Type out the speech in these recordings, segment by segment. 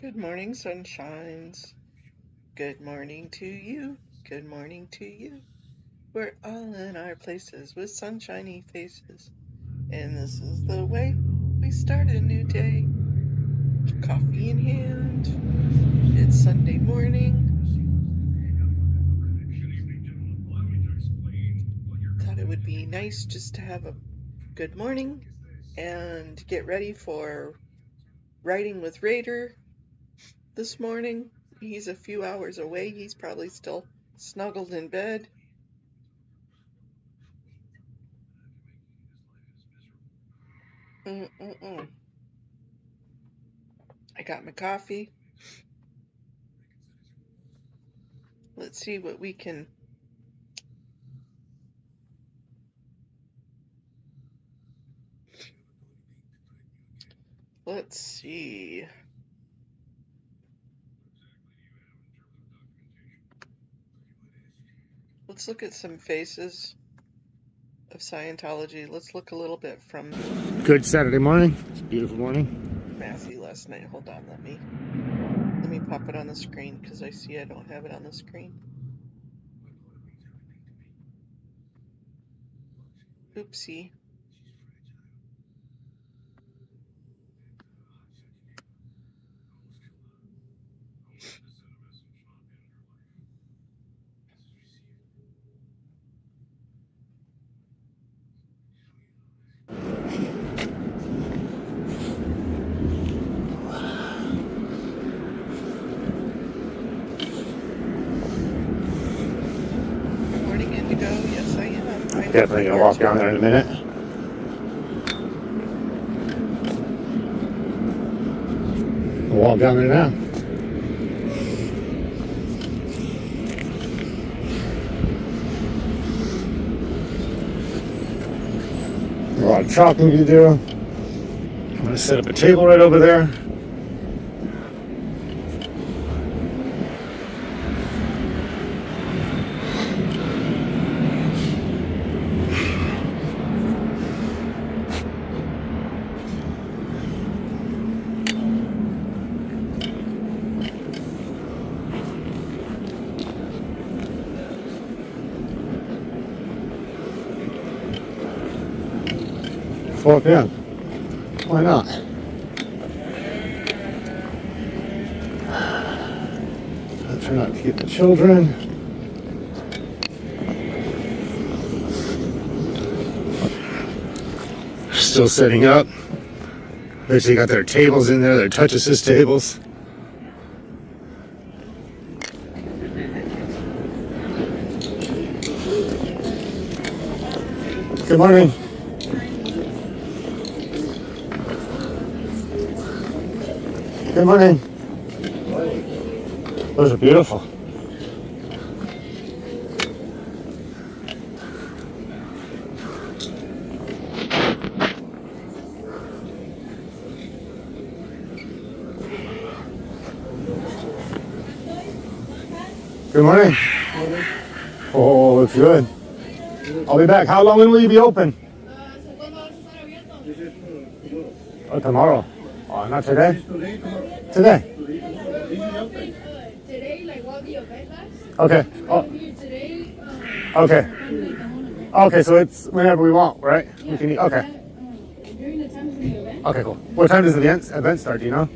Good morning, sunshines. Good morning to you. Good morning to you. We're all in our places with sunshiny faces. And this is the way we start a new day. Coffee in hand. It's Sunday morning. Thought it would be nice just to have a good morning and get ready for writing with Raider this morning. He's a few hours away. He's probably still snuggled in bed. I got my coffee. Let's see what we can. Let's see. Let's look at some faces of Scientology. Let's look a little bit from Good Saturday morning. It's a beautiful morning. Matthew last night. Hold on, let me pop it on the screen because I see I don't have it on the screen. Oopsie. Good morning, Indigo. Yes, I am. Definitely gonna walk down there in a minute. I'll walk down there now. A lot of chopping to do. I'm gonna set up a table right over there. Walk in. Why not? I'll try not to get the children. Still setting up. They got their tables in there, their touch assist tables. Good morning. Good morning. Those are beautiful. Good morning. Oh, looks good. I'll be back. How long will you be open? Oh, tomorrow. Oh, not today? Today. Today, like all the event lasts. Okay. Oh, Today, okay. Okay, so it's whenever we want, right? We can eat. Okay. during the time of the event. Okay, cool. What time does the event start? Do you know? I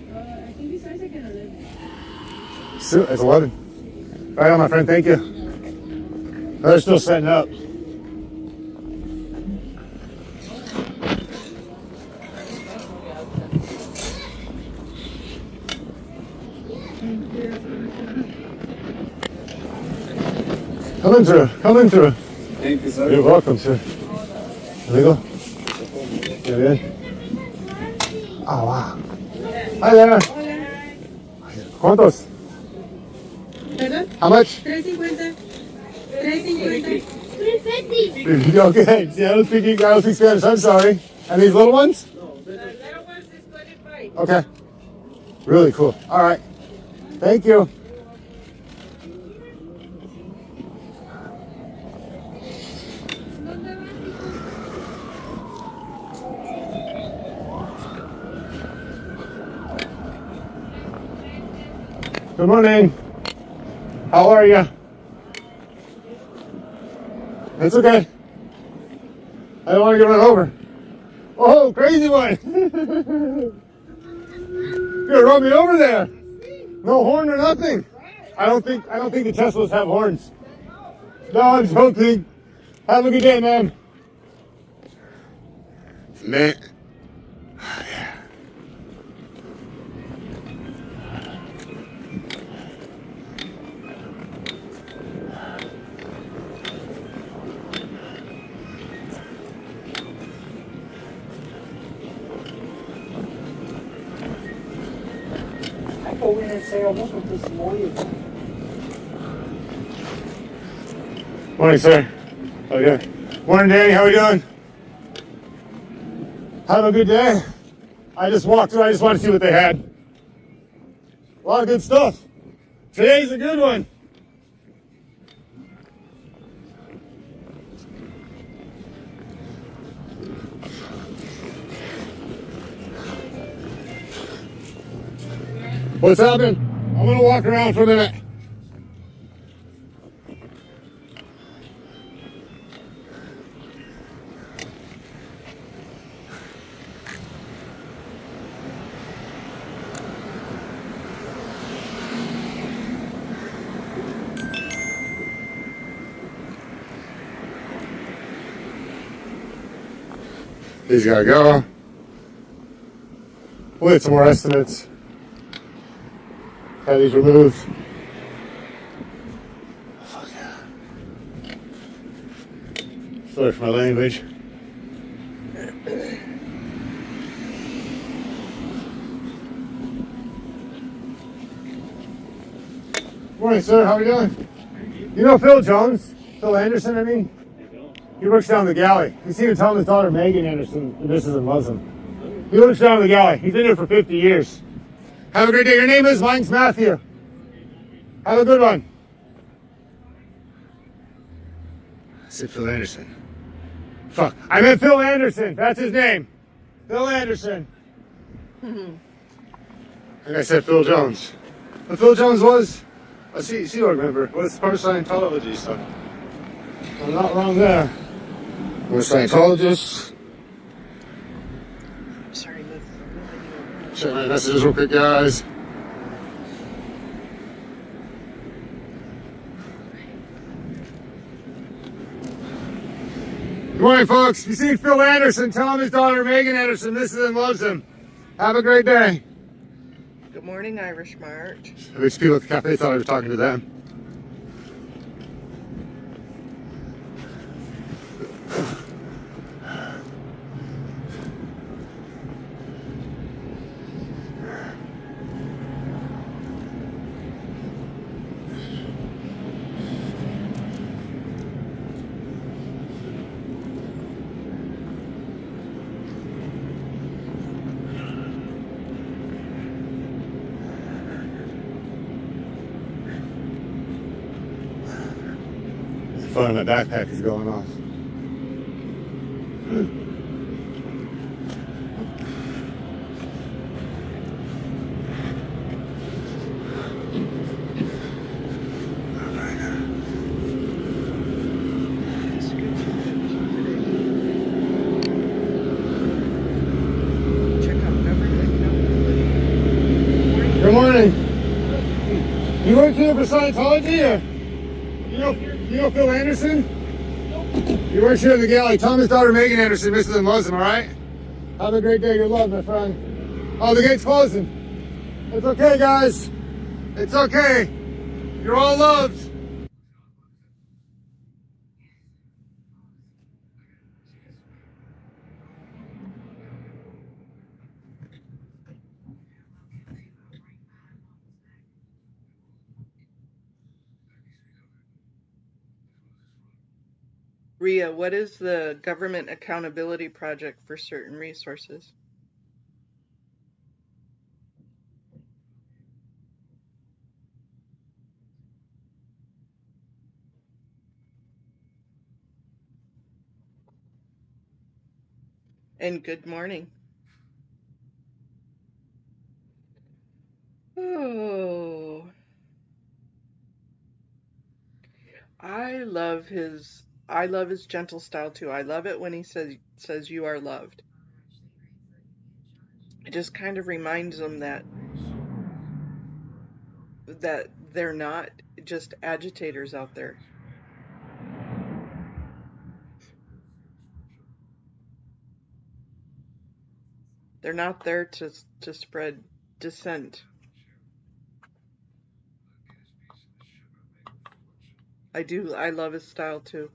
think it starts like at 11. So, it's 11. Right on, my friend. Thank you. They're still setting up. Coming through. Coming through. Thank you, sir. You're welcome, sir. Amigo. ¿Qué bien? Oh, wow. Hi there. ¿Cuántos? ¿Perdón? How much? 350. 350. 350. Okay. See, I don't speak Spanish. I'm sorry. And these little ones? The little ones is 25. Okay. Really cool. All right. Thank you. Good morning. How are you? It's okay. I don't want to get run over. Oh, crazy one. You're gonna run me over there. No horn or nothing. I don't think the Teslas have horns. No, I'm joking. Have a good day, man. Man. Morning, sir. How you doing? Morning, Danny. How we doing? Have a good day. I just walked through. I just wanted to see what they had. A lot of good stuff. Today's a good one. What's happening? I'm gonna walk around for a minute. These gotta go. We'll get some more estimates. Have these removed. Fuck yeah. Sorry for my language. Morning, sir. How are we doing? You know Phil Jones? Phil Anderson, I mean? He works down the galley. He's even telling his daughter Megan Anderson that this isn't Muslim. He works down the galley. He's been here for 50 years. Have a great day. Your name is? Mine's Matthew. Have a good one. I said Phil Anderson. Fuck. I meant Phil Anderson. That's his name. Phil Anderson. And I said Phil Jones. But Phil Jones was a Sea Org member. Was part of Scientology, so I'm not wrong there. We're Scientologists. Sorry, Check my messages real quick, guys. Good morning, folks. If you see Phil Anderson, tell him his daughter Megan Anderson misses and loves him. Have a great day. Good morning, Irish Mart. These people at the cafe thought I was talking to them. The phone in my backpack is going off. Good morning. You work here for Scientology, or you know Phil Anderson? He works here in the galley. Tell him his daughter Megan Anderson misses and loves him, all right? Have a great day. You're loved, my friend. Oh, the gate's closing. It's okay, guys. It's okay. You're all loved. Ria, what is the government accountability project for certain resources? And good morning. Oh, I love his gentle style too. I love it when he says you are loved. It just kind of reminds them that they're not just agitators out there. They're not there to spread dissent. I love his style too.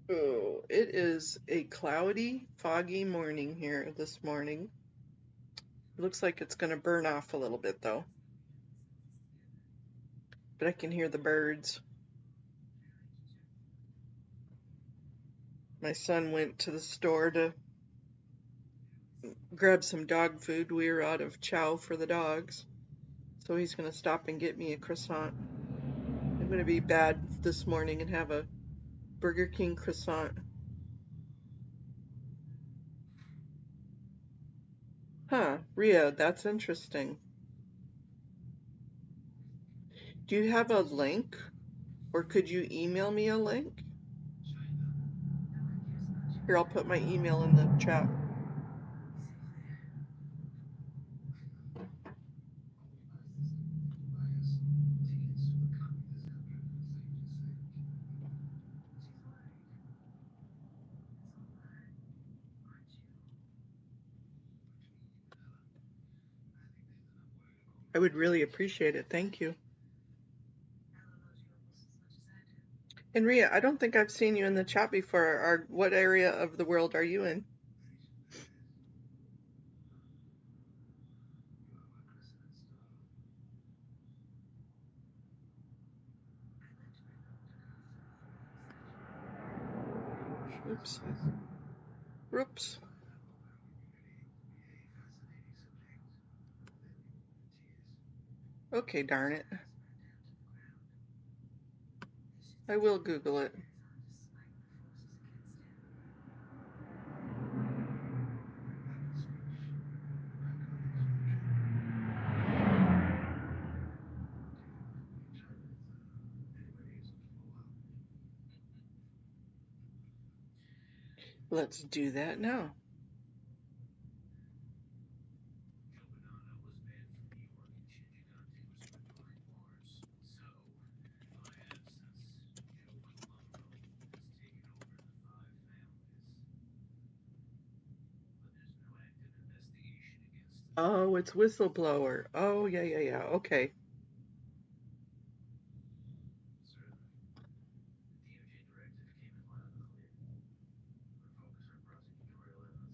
Oh, it is a cloudy, foggy morning here this morning. It looks like it's going to burn off a little bit though. But I can hear the birds. My son went to the store to grab some dog food. We were out of chow for the dogs. So he's going to stop and get me a croissant. I'm going to be bad this morning and have a Burger King croissant. Huh, Ria, that's interesting. Do you have a link? Or could you email me a link? Here, I'll put my email in the chat. I would really appreciate it. Thank you. And Ria, I don't think I've seen you in the chat before. What area of the world are you in? Oops. Oops. Okay, darn it. I will Google it. Let's do that now. Oh, it's whistleblower. Oh, yeah. Okay.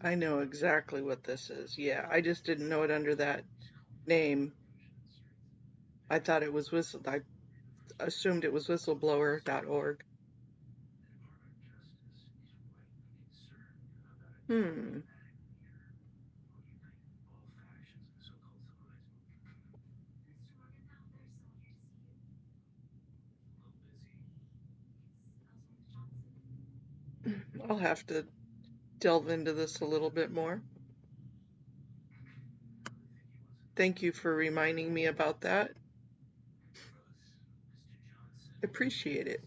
I know exactly what this is. Yeah, I just didn't know it under that name. I thought it was I assumed it was whistleblower.org. I'll have to delve into this a little bit more. Thank you for reminding me about that. Appreciate it.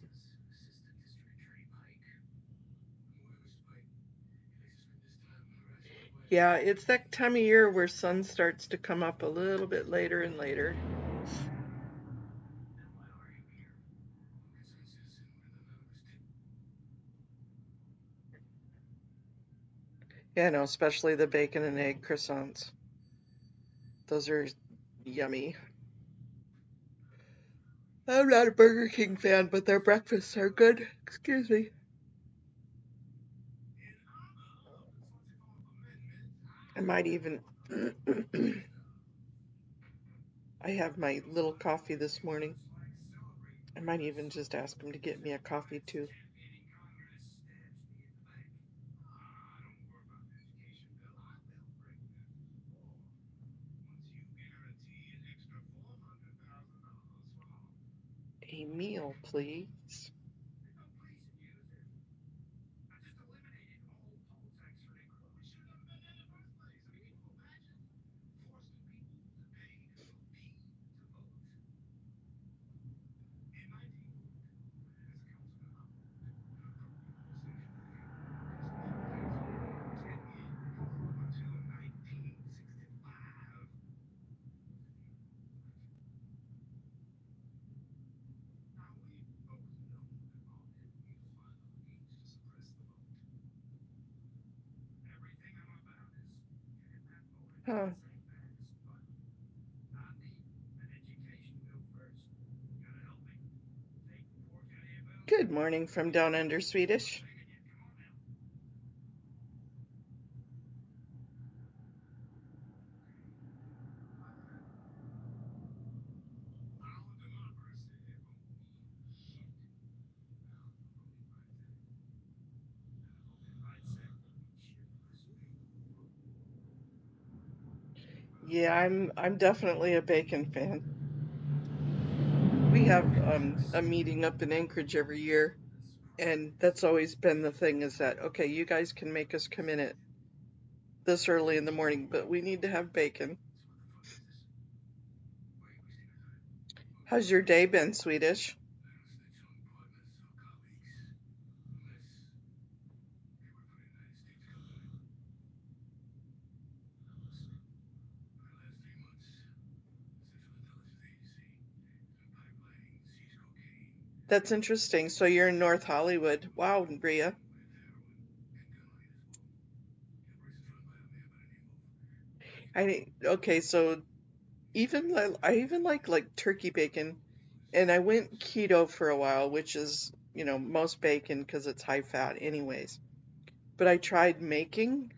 Yeah, it's that time of year where sun starts to come up a little bit later and later. Yeah, no, especially the bacon and egg croissants. Those are yummy. I'm not a Burger King fan, but their breakfasts are good. Excuse me. I might even... I have my little coffee this morning. I might even just ask them to get me a coffee too. a meal, please. Huh. Good morning from down under Swedish. Yeah, I'm definitely a bacon fan. We have a meeting up in Anchorage every year, and that's always been the thing, is that, okay, you guys can make us come in at this early in the morning, but we need to have bacon. How's your day been, Swedish? That's interesting. So you're in North Hollywood. Wow, Bria. Okay, so I even like turkey bacon, and I went keto for a while, which is, most bacon because it's high fat anyways. But I tried making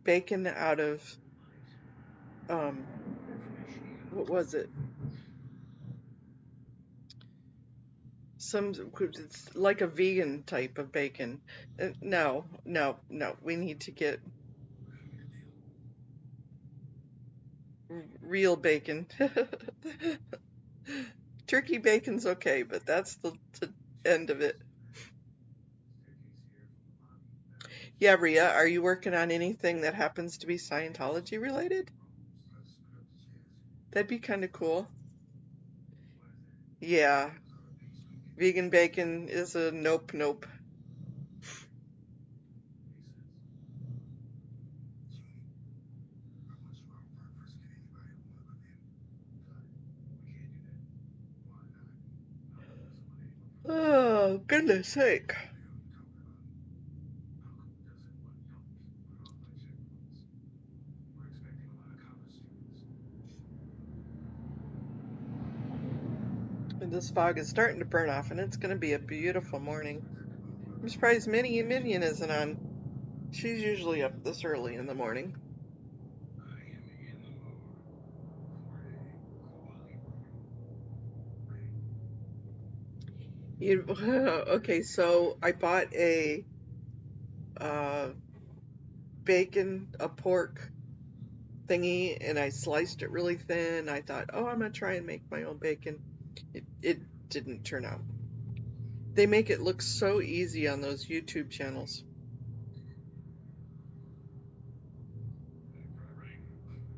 bacon out of what was it? It's like a vegan type of bacon. No, no, no. We need to get real bacon. Turkey bacon's okay, but that's the end of it. Yeah, Ria, are you working on anything that happens to be Scientology related? That'd be kind of cool. Yeah, vegan bacon is a nope, nope. Oh, goodness sake. And this fog is starting to burn off, and it's going to be a beautiful morning. I'm surprised Minion isn't on. She's usually up this early in the morning. Okay, so I bought a pork thingy, and I sliced it really thin. I thought, oh, I'm gonna try and make my own bacon. It didn't turn out. They make it look so easy on those YouTube channels.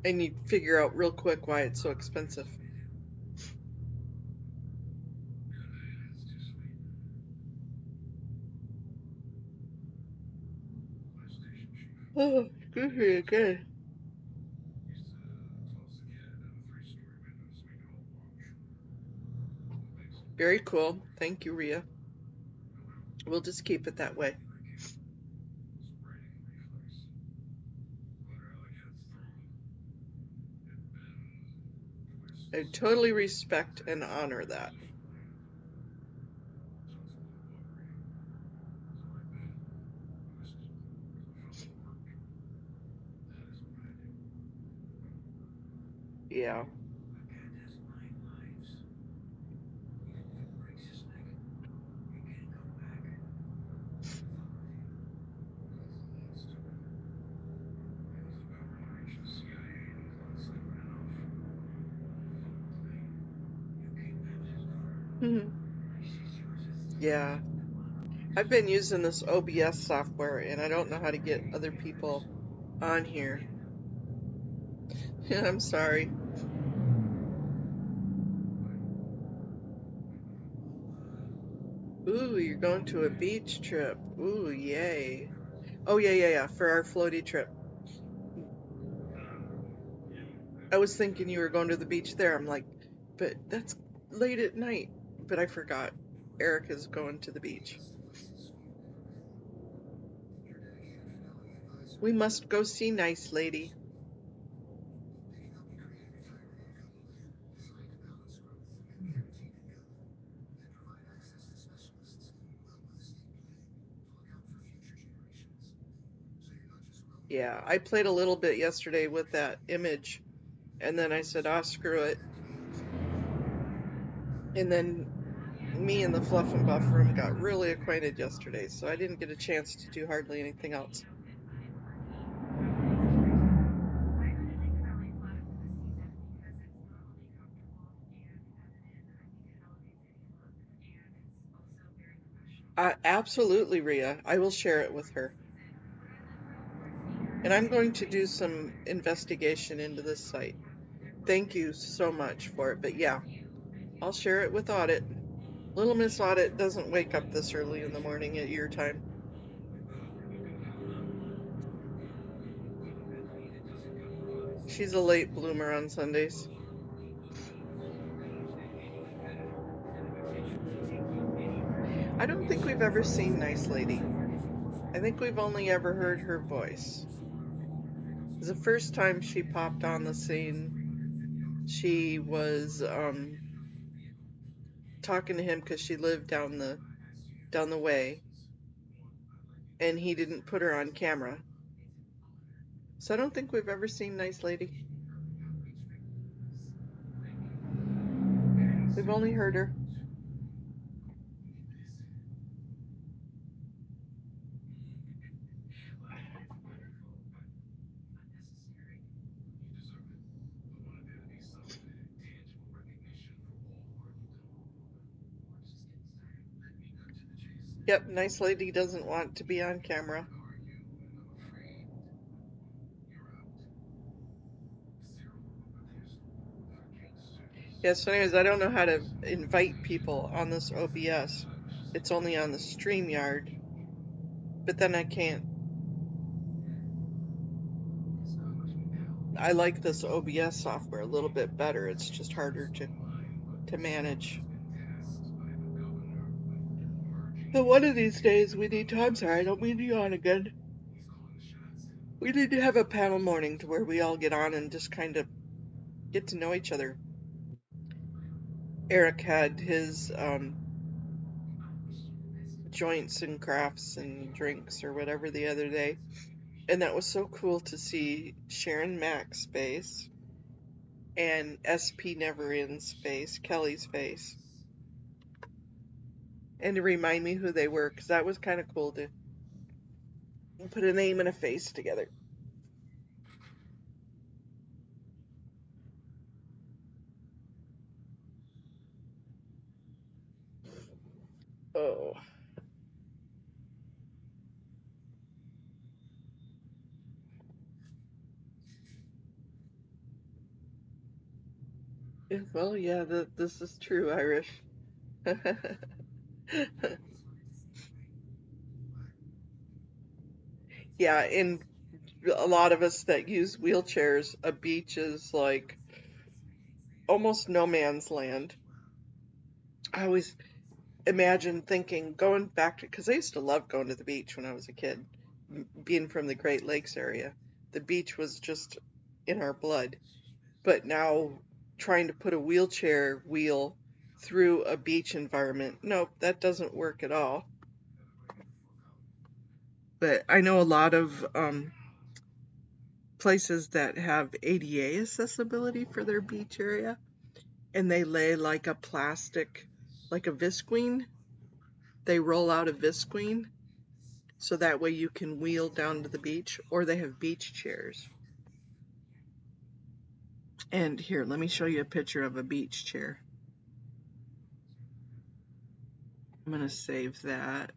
And you figure out real quick why it's so expensive. Oh, good. Very cool. Thank you, Ria. We'll just keep it that way. I totally respect and honor that. Yeah. Yeah. I've been using this OBS software and I don't know how to get other people on here. I'm sorry. Ooh, you're going to a beach trip. Ooh, yay. Oh, yeah, for our floaty trip. I was thinking you were going to the beach there. I'm like, but that's late at night. But I forgot. Erica's going to the beach. We must go see Nice Lady. Yeah, I played a little bit yesterday with that image, and then I said, "Ah, screw it." And then me and the Fluff and Buff room got really acquainted yesterday, so I didn't get a chance to do hardly anything else. Absolutely, Rhea. I will share it with her. And I'm going to do some investigation into this site. Thank you so much for it. But yeah, I'll share it with Audit. Little Miss Audit doesn't wake up this early in the morning at your time. She's a late bloomer on Sundays. I don't think we've ever seen Nice Lady. I think we've only ever heard her voice. The first time she popped on the scene, she was talking to him because she lived down the way, and he didn't put her on camera. So I don't think we've ever seen Nice Lady. We've only heard her. Yep, Nice Lady doesn't want to be on camera. Yeah, so anyways, I don't know how to invite people on this OBS. It's only on the StreamYard. But then I can't. I like this OBS software a little bit better. It's just harder to manage. But one of these days we need to, I'm sorry, I don't mean to yawn again. We need to have a panel morning to where we all get on and just kind of get to know each other. Eric had his joints and crafts and drinks or whatever the other day, and that was so cool to see Sharon Mack's face and SP Never End's face, Kelly's face, and to remind me who they were, because that was kind of cool to put a name and a face together. Oh. Yeah, well, yeah, this is true, Irish. Yeah, and a lot of us that use wheelchairs, a beach is like almost no man's land. I always imagine thinking, going back to, because I used to love going to the beach when I was a kid, being from the Great Lakes area. The beach was just in our blood. But now trying to put a wheelchair wheel through a beach environment, nope, that doesn't work at all. But I know a lot of places that have ADA accessibility for their beach area, and they lay like a plastic, like a visqueen. They roll out a visqueen so that way you can wheel down to the beach, or they have beach chairs. And here, let me show you a picture of a beach chair. I'm going to save that.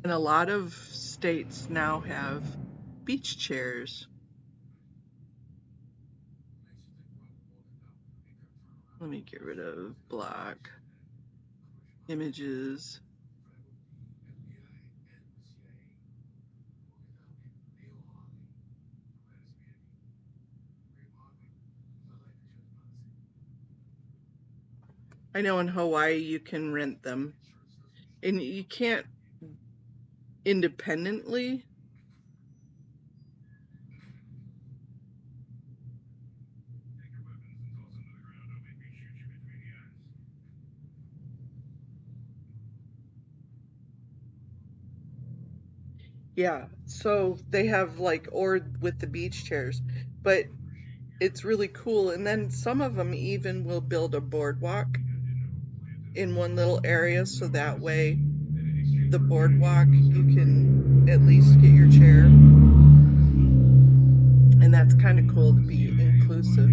And a lot of states now have beach chairs. Let me get rid of block images. I know in Hawaii you can rent them, and you can't independently. Yeah, so they have like, or with the beach chairs, but it's really cool. And then some of them even will build a boardwalk in one little area, so that way the boardwalk you can at least get your chair. And that's kind of cool to be inclusive.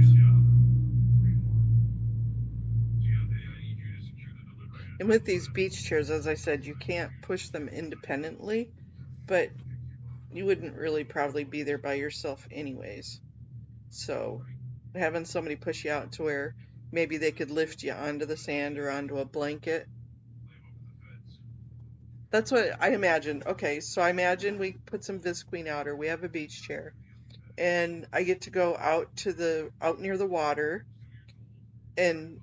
And with these beach chairs, as I said, you can't push them independently, but you wouldn't really probably be there by yourself anyways. So having somebody push you out to where maybe they could lift you onto the sand or onto a blanket. That's what I imagine. Okay, so I imagine we put some Visqueen out, or we have a beach chair, and I get to go out near the water, and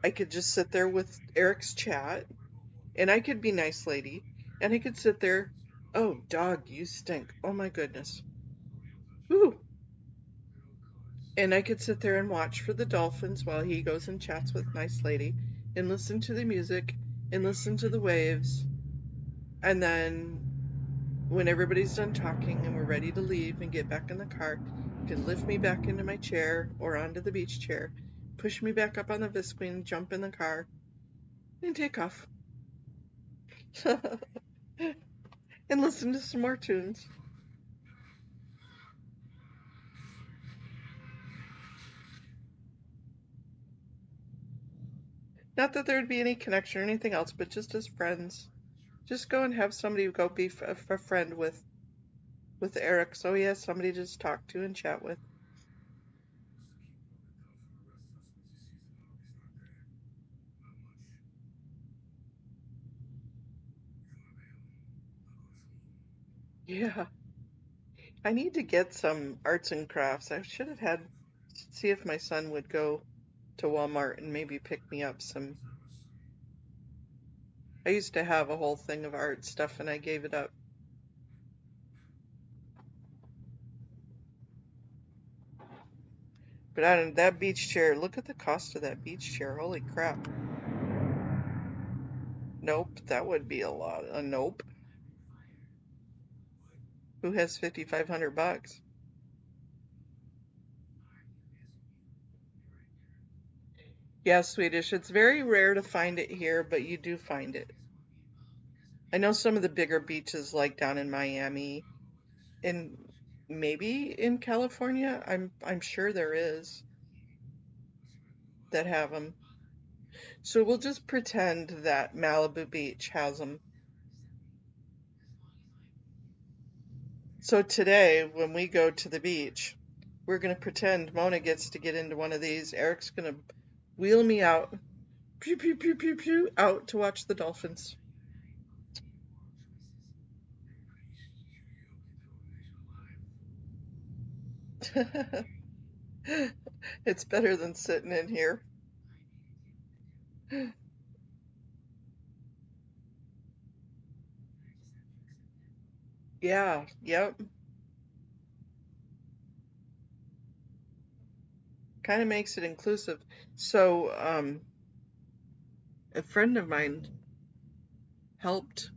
I could just sit there with Eric's chat, and I could be nice lady, and I could sit there. Oh, dog, you stink. Oh my goodness. Woo. And I could sit there and watch for the dolphins while he goes and chats with nice lady, and listen to the music, and listen to the waves. And then when everybody's done talking and we're ready to leave and get back in the car, you can lift me back into my chair or onto the beach chair, push me back up on the Visqueen, jump in the car, and take off. And listen to some more tunes. Not that there'd be any connection or anything else, but just as friends. Just go and have somebody go be a friend with Eric, so he has somebody to just talk to and chat with. Yeah. I need to get some arts and crafts. I should have see if my son would go to Walmart and maybe pick me up some. I used to have a whole thing of art stuff and I gave it up. But I don't, that beach chair, look at the cost of that beach chair. Holy crap. Nope, that would be a lot. Nope. Who has $5,500? Yeah, Swedish. It's very rare to find it here, but you do find it. I know some of the bigger beaches, like down in Miami, and maybe in California. I'm sure there is that have them. So we'll just pretend that Malibu Beach has them. So today, when we go to the beach, we're going to pretend Mona gets to get into one of these. Eric's going to wheel me out, pew, pew, pew, pew, pew, out to watch the dolphins. It's better than sitting in here. Yeah, yep. Kind of makes it inclusive. So, a friend of mine helped.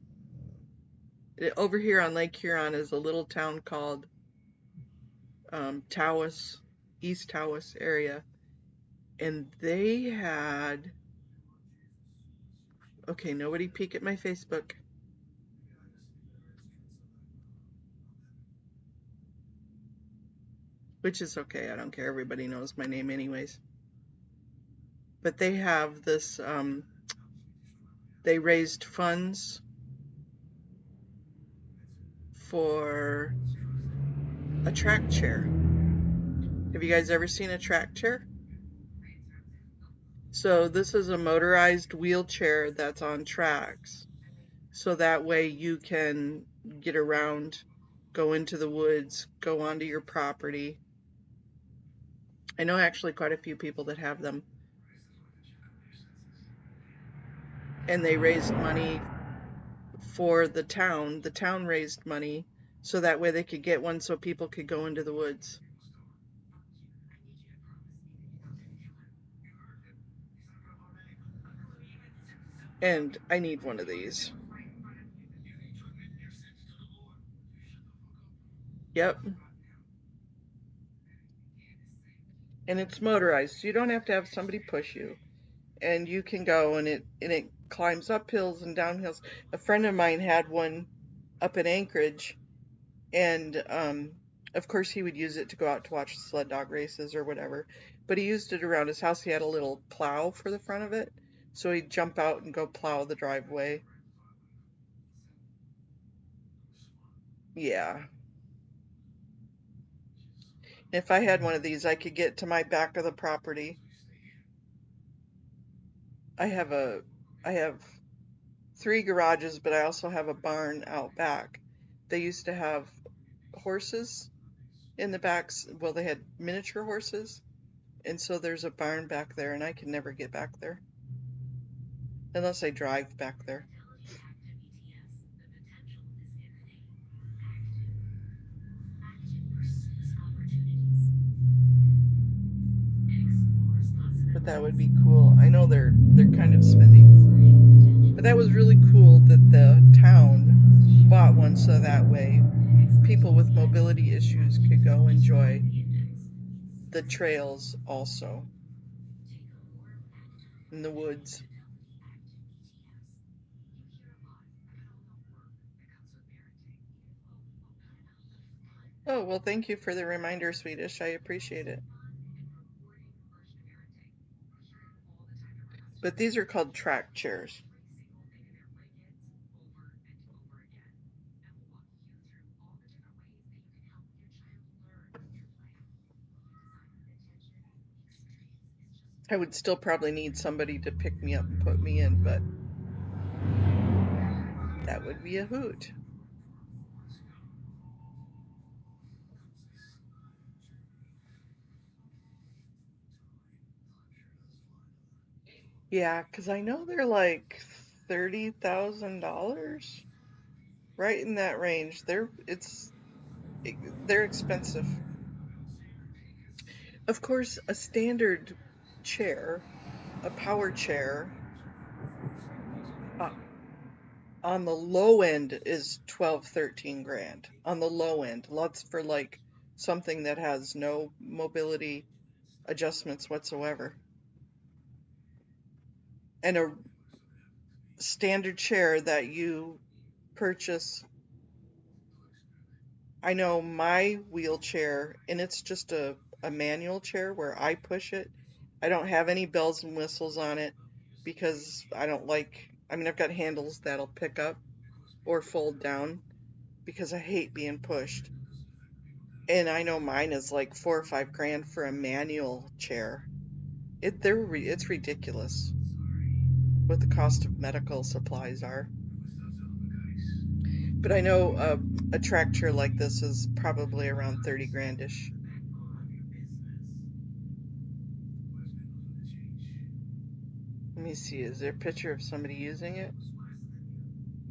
Over here on Lake Huron is a little town called Tawas, East Tawas area, and they had. Okay, nobody peek at my Facebook. which is okay. I don't care. Everybody knows my name anyways. But they have this, they raised funds for a track chair. Have you guys ever seen a track chair? So this is a motorized wheelchair that's on tracks. So that way you can get around, go into the woods, go onto your property. I know actually quite a few people that have them. And they raised money for the town. The town raised money so that way they could get one so people could go into the woods. And I need one of these. Yep. And it's motorized, so you don't have to have somebody push you. And you can go, and it climbs up hills and down hills. A friend of mine had one up in Anchorage, and of course he would use it to go out to watch sled dog races or whatever. But he used it around his house. He had a little plow for the front of it, so he'd jump out and go plow the driveway. Yeah. If I had one of these, I could get to my back of the property. I have 3 garages, but I also have a barn out back. They used to have horses in the backs. Well, they had miniature horses, and so there's a barn back there, and I can never get back there unless I drive back there. But that would be cool. I know they're kind of spendy, but that was really cool that the town bought one so that way people with mobility issues could go enjoy the trails also in the woods. Oh, well, thank you for the reminder, Swedish. I appreciate it. But these are called track chairs. I would still probably need somebody to pick me up and put me in, but that would be a hoot. Yeah, 'cause I know they're like $30,000, right in that range. They're expensive. Of course, a standard chair, a power chair, on the low end is 12, 13 grand. On the low end, lots for like something that has no mobility adjustments whatsoever. And a standard chair that you purchase, I know my wheelchair, and it's just a manual chair where I push it. I don't have any bells and whistles on it because I don't like, I mean, I've got handles that'll pick up or fold down because I hate being pushed. And I know mine is like 4 or 5 grand for a manual chair. It's ridiculous what the cost of medical supplies are. But I know a track chair like this is probably around 30 grandish. Let me see, is there a picture of somebody using it?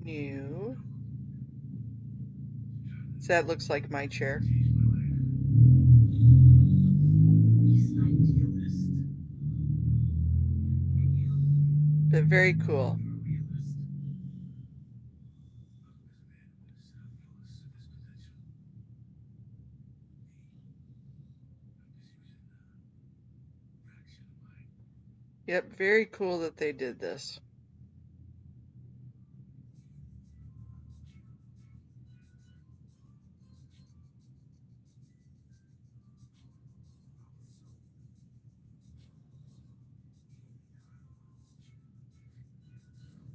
New. So that looks like my chair. But very cool. Yep, very cool that they did this.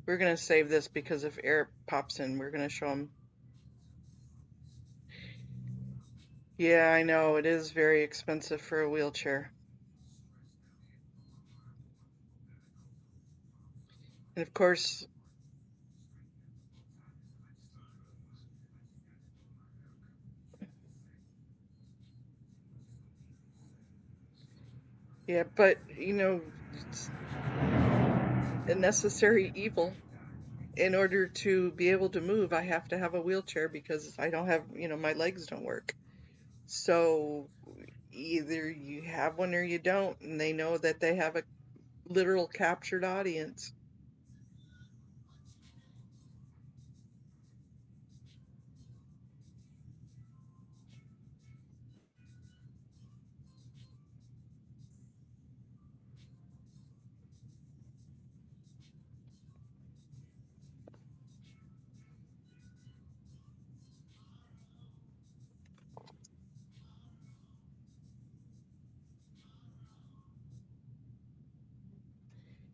We're going to save this because if Eric pops in, we're going to show him. Yeah, I know. It is very expensive for a wheelchair. And of course, yeah, but, it's a necessary evil. In order to be able to move, I have to have a wheelchair because I don't have, my legs don't work. So either you have one or you don't, and they know that they have a literal captured audience.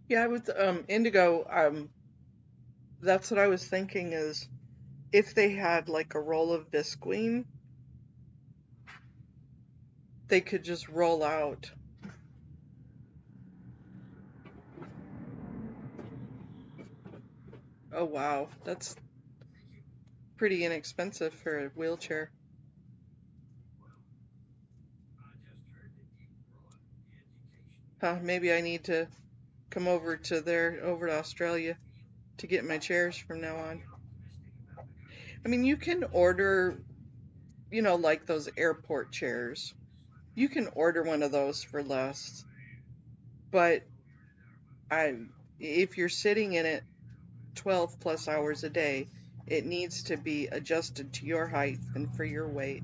Yeah, with Indigo, that's what I was thinking is if they had like a roll of Visqueen, they could just roll out. Oh wow, that's pretty inexpensive for a wheelchair. Huh, maybe I need to come over to Australia to get my chairs from now on. I mean, you can order, like those airport chairs. You can order one of those for less. But if you're sitting in it 12 plus hours a day, it needs to be adjusted to your height and for your weight.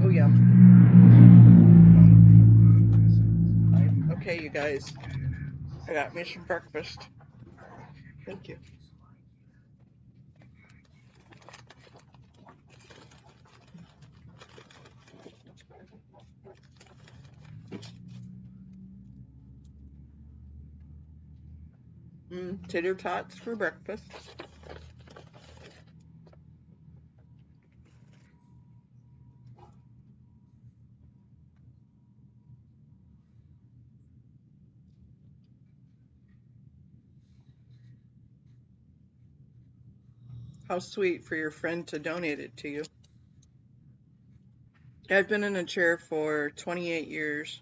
Oh yeah. Okay, you guys. I got me some breakfast. Thank you. Tater tots for breakfast. How sweet for your friend to donate it to you. I've been in a chair for 28 years.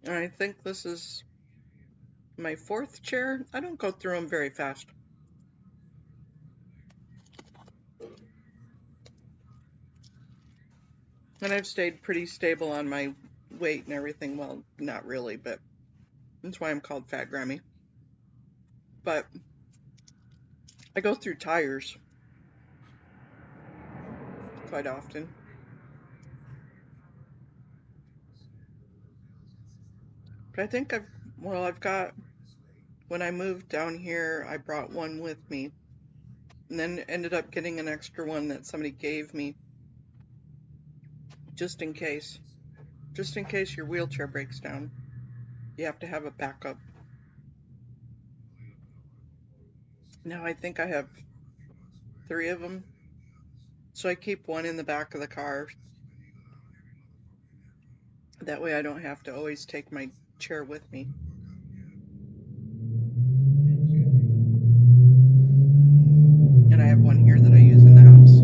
And I think this is my 4th chair. I don't go through them very fast. And I've stayed pretty stable on my weight and everything. Well, not really, but that's why I'm called Fat Grammy. But I go through tires quite often. But I think I've got, when I moved down here, I brought one with me. And then ended up getting an extra one that somebody gave me. Just in case. Just in case your wheelchair breaks down. You have to have a backup. Now I think I have 3 of them. So I keep one in the back of the car. That way I don't have to always take my chair with me. And I have one here that I use in the house.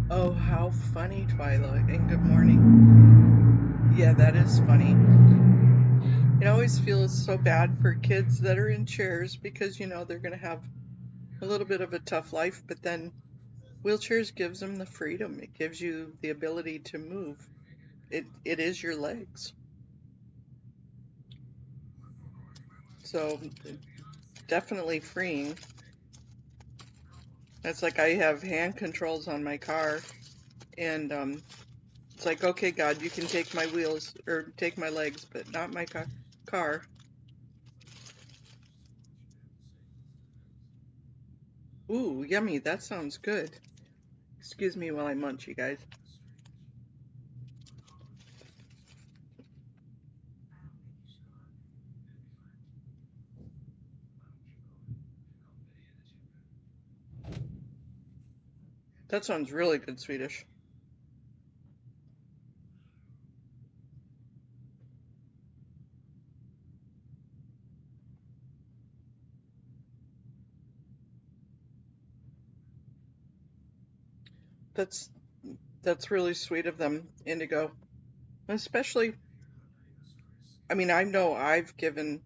Oh, how funny, Twyla, and good morning. Yeah, that is funny. It always feels so bad for kids that are in chairs because, they're going to have a little bit of a tough life, but then wheelchairs gives them the freedom. It gives you the ability to move. It is your legs. So definitely freeing. That's like I have hand controls on my car, and it's like, okay, God, you can take my wheels or take my legs, but not my car. Ooh, yummy. That sounds good. Excuse me while I munch, you guys. That sounds really good, Swedish. That's really sweet of them, Indigo. Especially, I mean, I know I've given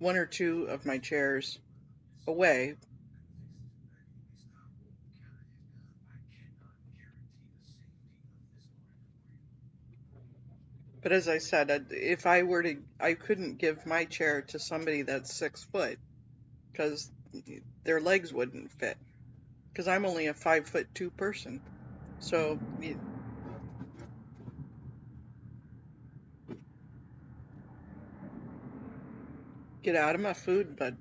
one or two of my chairs away. But as I said, if I were to, I couldn't give my chair to somebody that's 6 foot because their legs wouldn't fit. Because I'm only a 5'2" person. So, get out of my food, bud.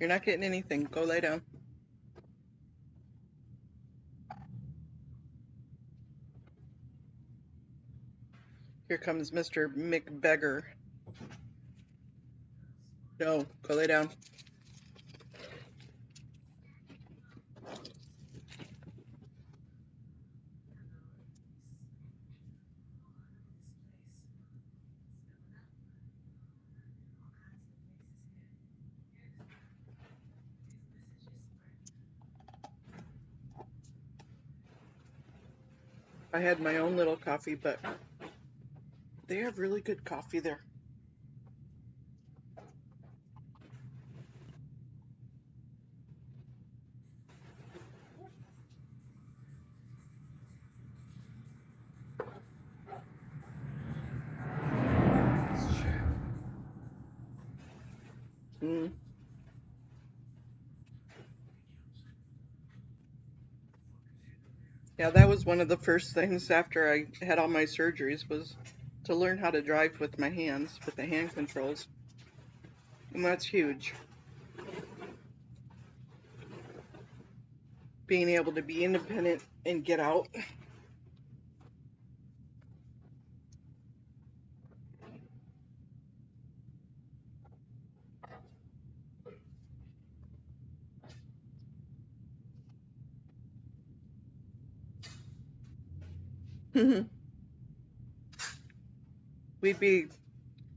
You're not getting anything. Go lay down. Here comes Mr. McBeggar. No, go lay down. I had my own little coffee, but they have really good coffee there. Mm. Yeah, that was one of the first things after I had all my surgeries was to learn how to drive with my hands, with the hand controls. And that's huge. Being able to be independent and get out. We'd be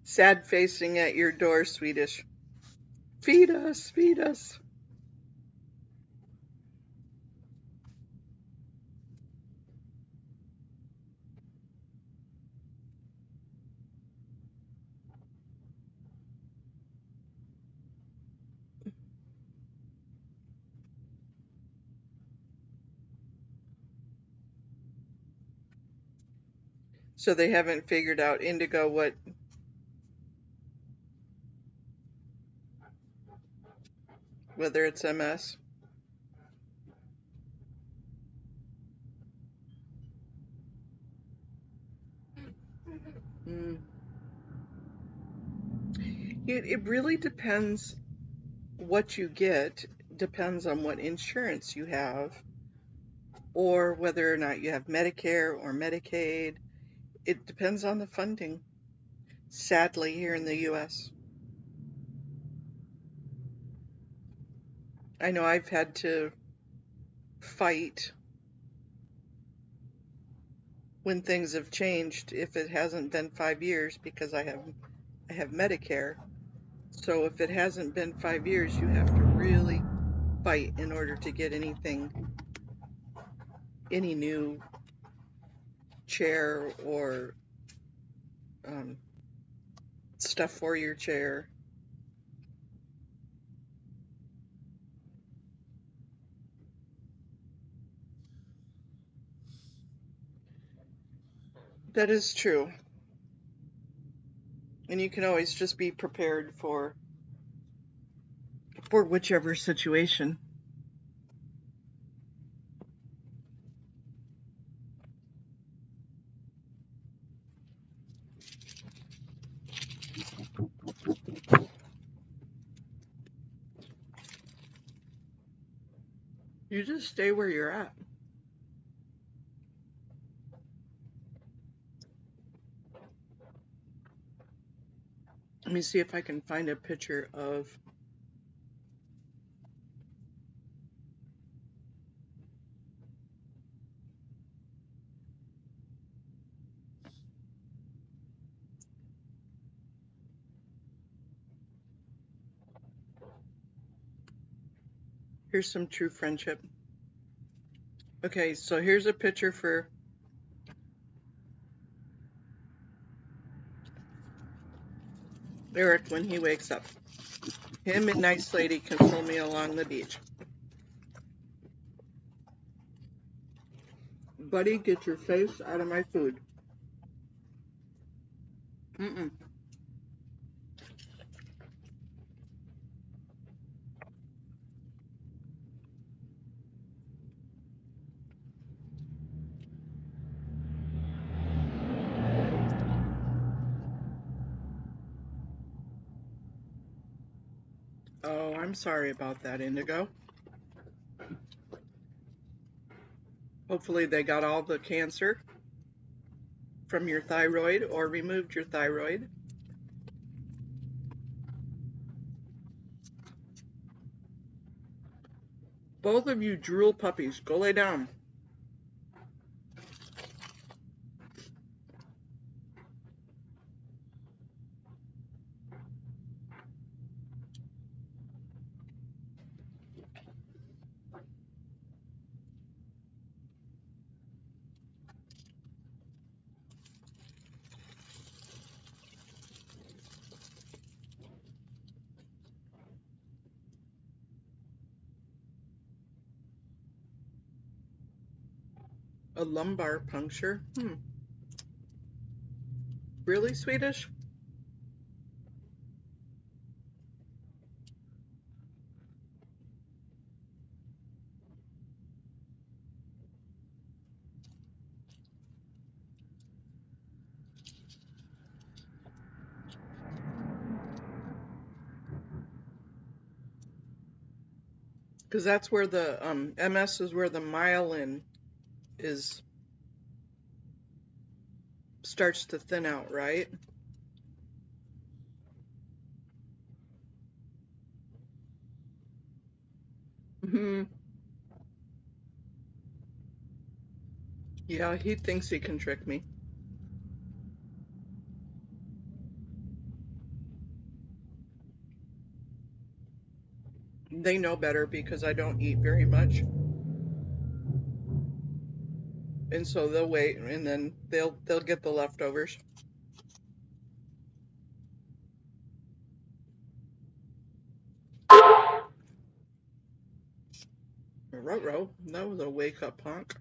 sad facing at your door, Swedish. Feed us, feed us. So they haven't figured out, Indigo, whether it's MS. Mm. It really depends what you get, depends on what insurance you have, or whether or not you have Medicare or Medicaid. It depends on the funding, sadly, here in the US. I know I've had to fight when things have changed if it hasn't been 5 years because I have Medicare. So if it hasn't been 5 years, you have to really fight in order to get any new chair or stuff for your chair. That is true. And you can always just be prepared for whichever situation. You just stay where you're at. Let me see if I can find a picture of. Here's some true friendship. Okay, so here's a picture for Eric when he wakes up. Him and Nice Lady can pull me along the beach. Buddy, get your face out of my food. Mm-mm. Oh, I'm sorry about that, Indigo. Hopefully they got all the cancer from your thyroid or removed your thyroid. Both of you drool puppies, go lay down. A lumbar puncture? Really, Swedish? Because that's where the MS is where the myelin starts to thin out, right? Yeah, he thinks he can trick me. They know better because I don't eat very much. And so they'll wait and then they'll get the leftovers. Ruh-roh, that was a wake-up honk.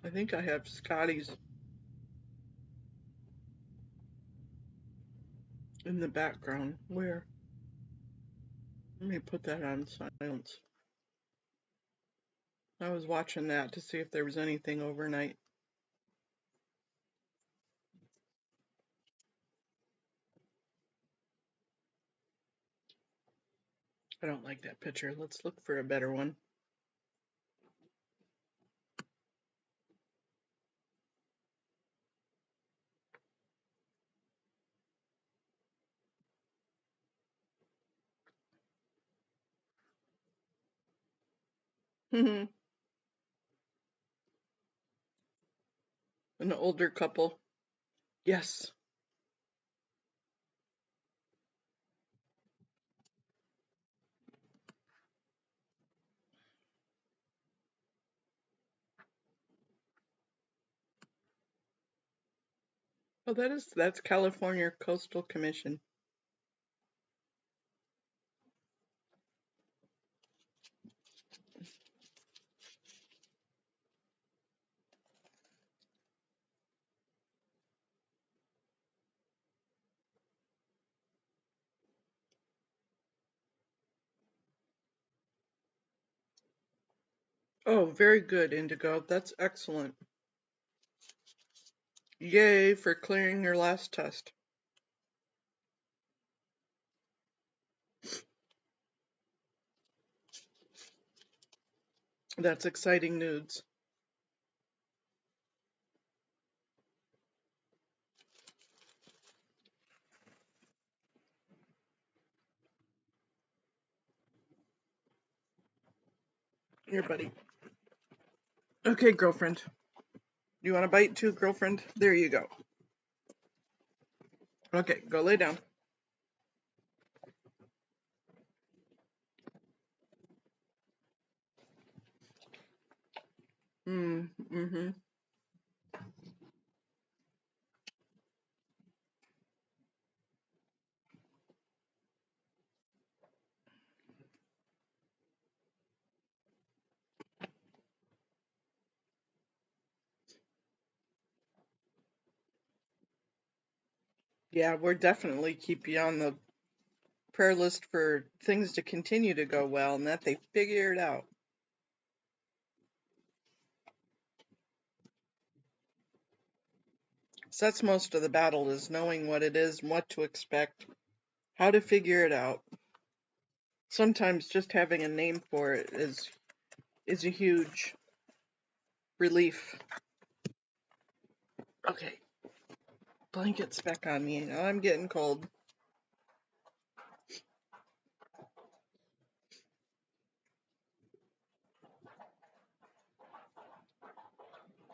I think I have Scotty's in the background. Where? Let me put that on silence. I was watching that to see if there was anything overnight. I don't like that picture. Let's look for a better one. An older couple. Yes. Oh, that's California Coastal Commission. Oh, very good, Indigo. That's excellent. Yay for clearing your last test. That's exciting news. Here, buddy. Okay, girlfriend. You want a bite too, girlfriend? There you go. Okay, go lay down. Mm-hmm. Yeah, we're definitely keep you on the prayer list for things to continue to go well and that they figure it out. So that's most of the battle, is knowing what it is and what to expect, how to figure it out. Sometimes just having a name for it is a huge relief. Okay, blankets back on me. Now I'm getting cold.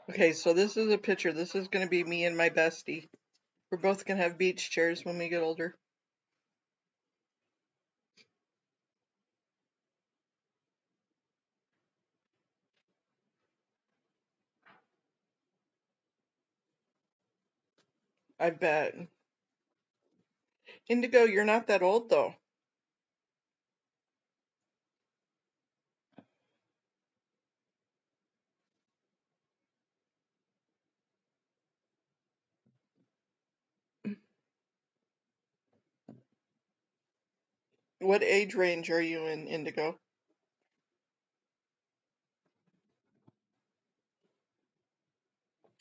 Okay, so this is a picture. This is going to be me and my bestie. We're both going to have beach chairs when we get older. I bet. Indigo, you're not that old though. What age range are you in, Indigo?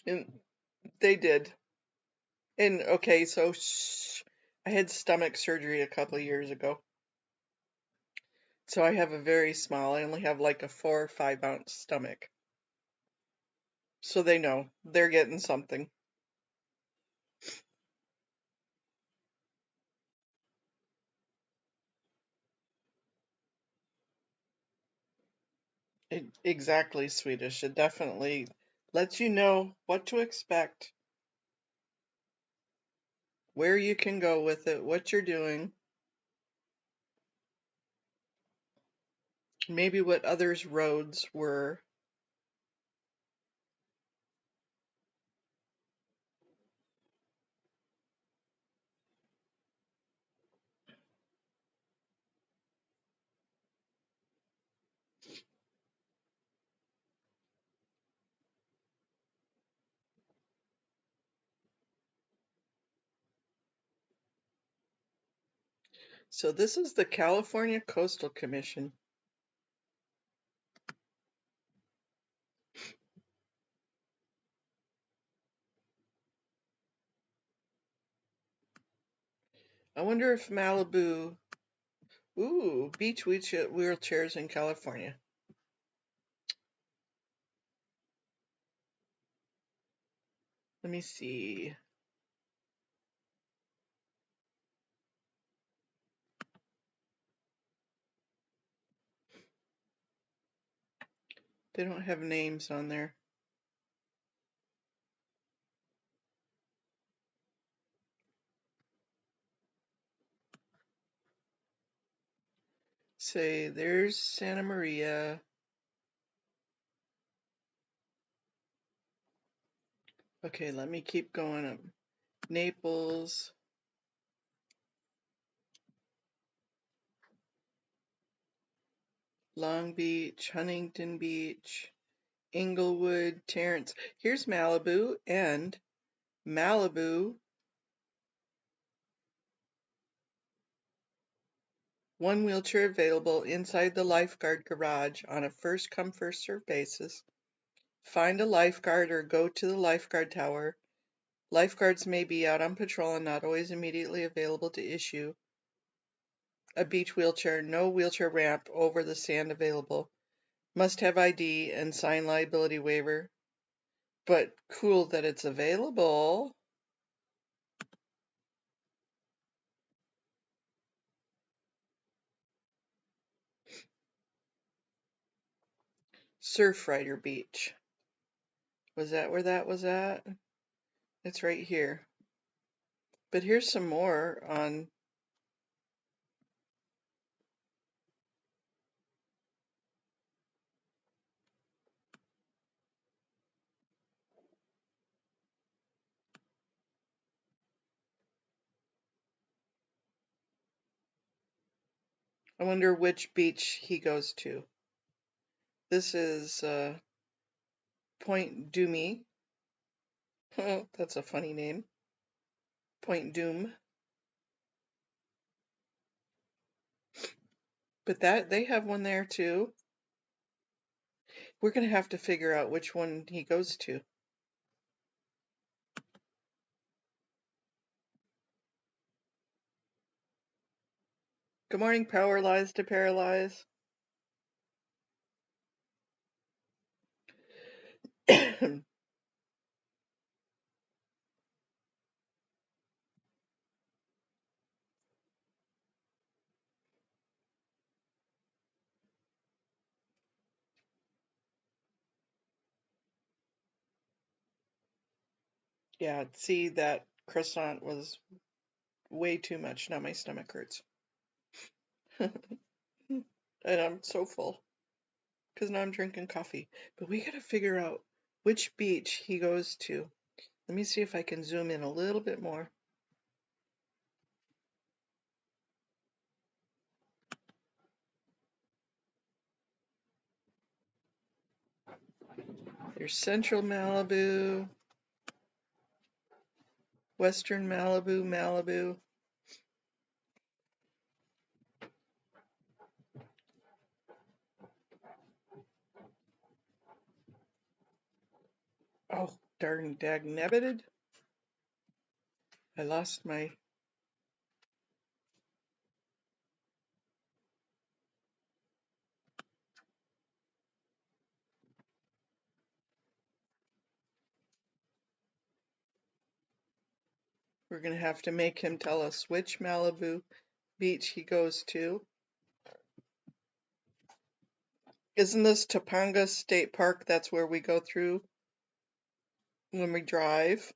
And they did. And okay, so I had stomach surgery a couple of years ago. So I have a very small, I only have like a 4 or 5 ounce stomach. So they know they're getting something. Exactly, Swedish. It definitely lets you know what to expect, where you can go with it, what you're doing, maybe what others' roads were. So this is the California Coastal Commission. I wonder if Malibu, ooh, beach wheelchairs in California. Let me see. They don't have names on there. Say, there's Santa Maria. Okay, let me keep going up. Naples. Long Beach, Huntington Beach, Inglewood, Terrence. Here's Malibu, and Malibu, one wheelchair available inside the lifeguard garage on a first come first served basis. Find a lifeguard or go to the lifeguard tower. Lifeguards may be out on patrol and not always immediately available to issue a beach wheelchair. No wheelchair ramp over the sand available. Must have ID and sign liability waiver. But cool that it's available. Surfrider Beach. Was that where that was at? It's right here. But here's some more on I wonder which beach he goes to. This is Point Doomy. Oh, that's a funny name. Point Doom. But that they have one there too. We're gonna have to figure out which one he goes to. Good morning, Power Lies to Paralyze. Yeah, see, that croissant was way too much. Now my stomach hurts. And I'm so full because now I'm drinking coffee. But we gotta figure out which beach he goes to. Let me see if I can zoom in a little bit more. There's Central Malibu, Western Malibu, Malibu. Oh, darn dagnebbited. I lost my... We're gonna have to make him tell us which Malibu beach he goes to. Isn't this Topanga State Park? That's where we go through when we drive.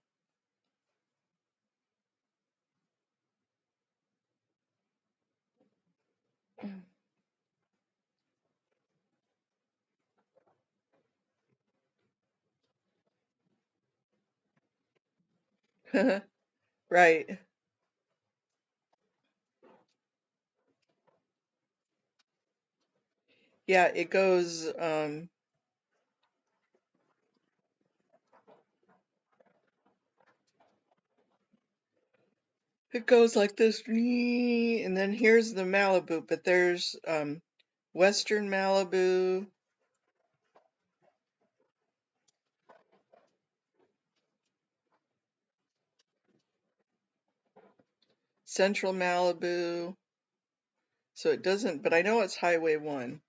Right. Yeah, it goes like this, and then here's the Malibu, but there's Western Malibu, Central Malibu. So it doesn't, but I know it's Highway 1.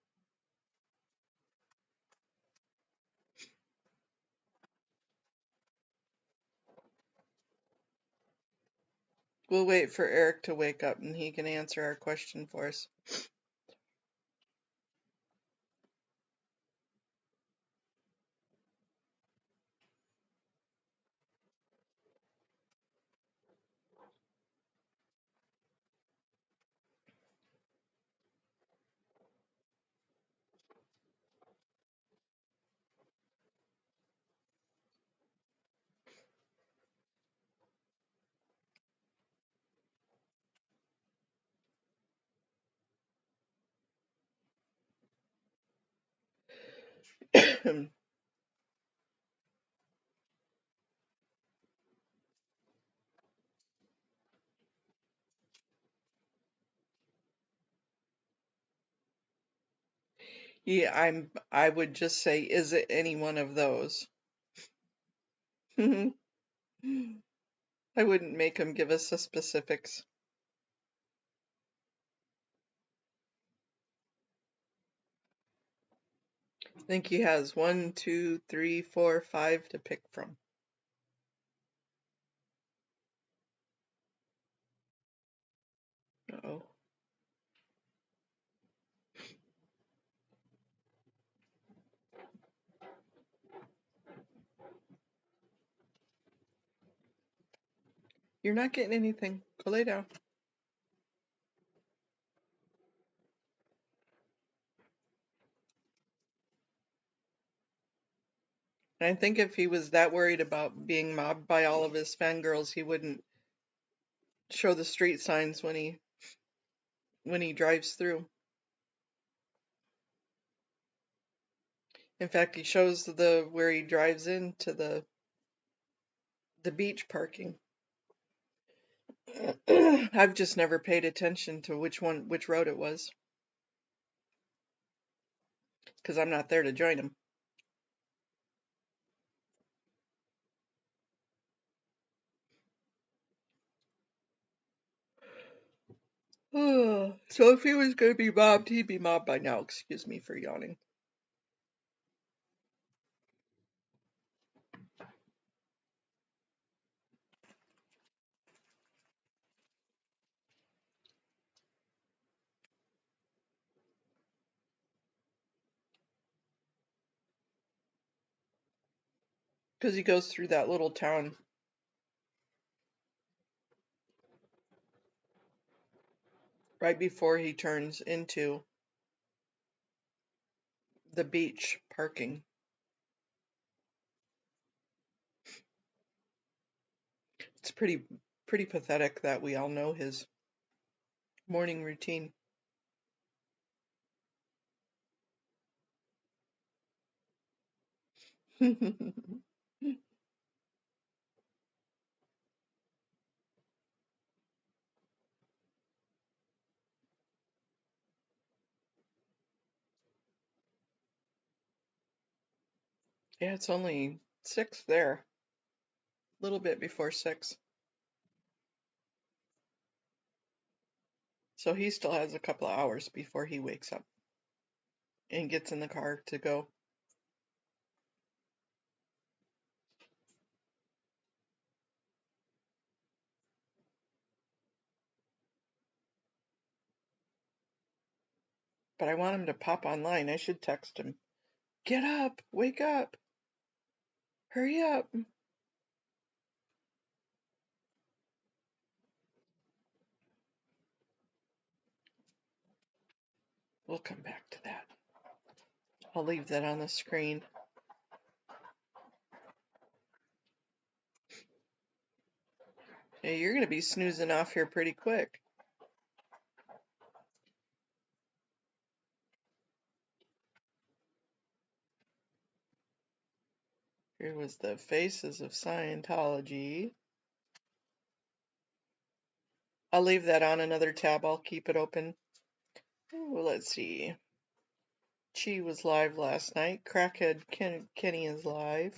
We'll wait for Eric to wake up and he can answer our question for us. Yeah, I would just say, is it any one of those? I wouldn't make him give us the specifics. I think he has 1, 2, 3, 4, 5 to pick from. Uh-oh. You're not getting anything. Go lay down. And I think if he was that worried about being mobbed by all of his fangirls, he wouldn't show the street signs when he drives through. In fact, he shows where he drives into the beach parking. I've just never paid attention to which road it was, because I'm not there to join him. So if he was going to be mobbed, he'd be mobbed by now. Excuse me for yawning. Because he goes through that little town right before he turns into the beach parking. It's pretty pathetic that we all know his morning routine. Yeah, it's only 6 there. A little bit before 6. So he still has a couple of hours before he wakes up and gets in the car to go. But I want him to pop online. I should text him. Get up! Wake up! Hurry up! We'll come back to that. I'll leave that on the screen. Hey, you're going to be snoozing off here pretty quick. Here was the Faces of Scientology. I'll leave that on another tab. I'll keep it open. Well, let's see. Chi was live last night. Crackhead Kenny is live.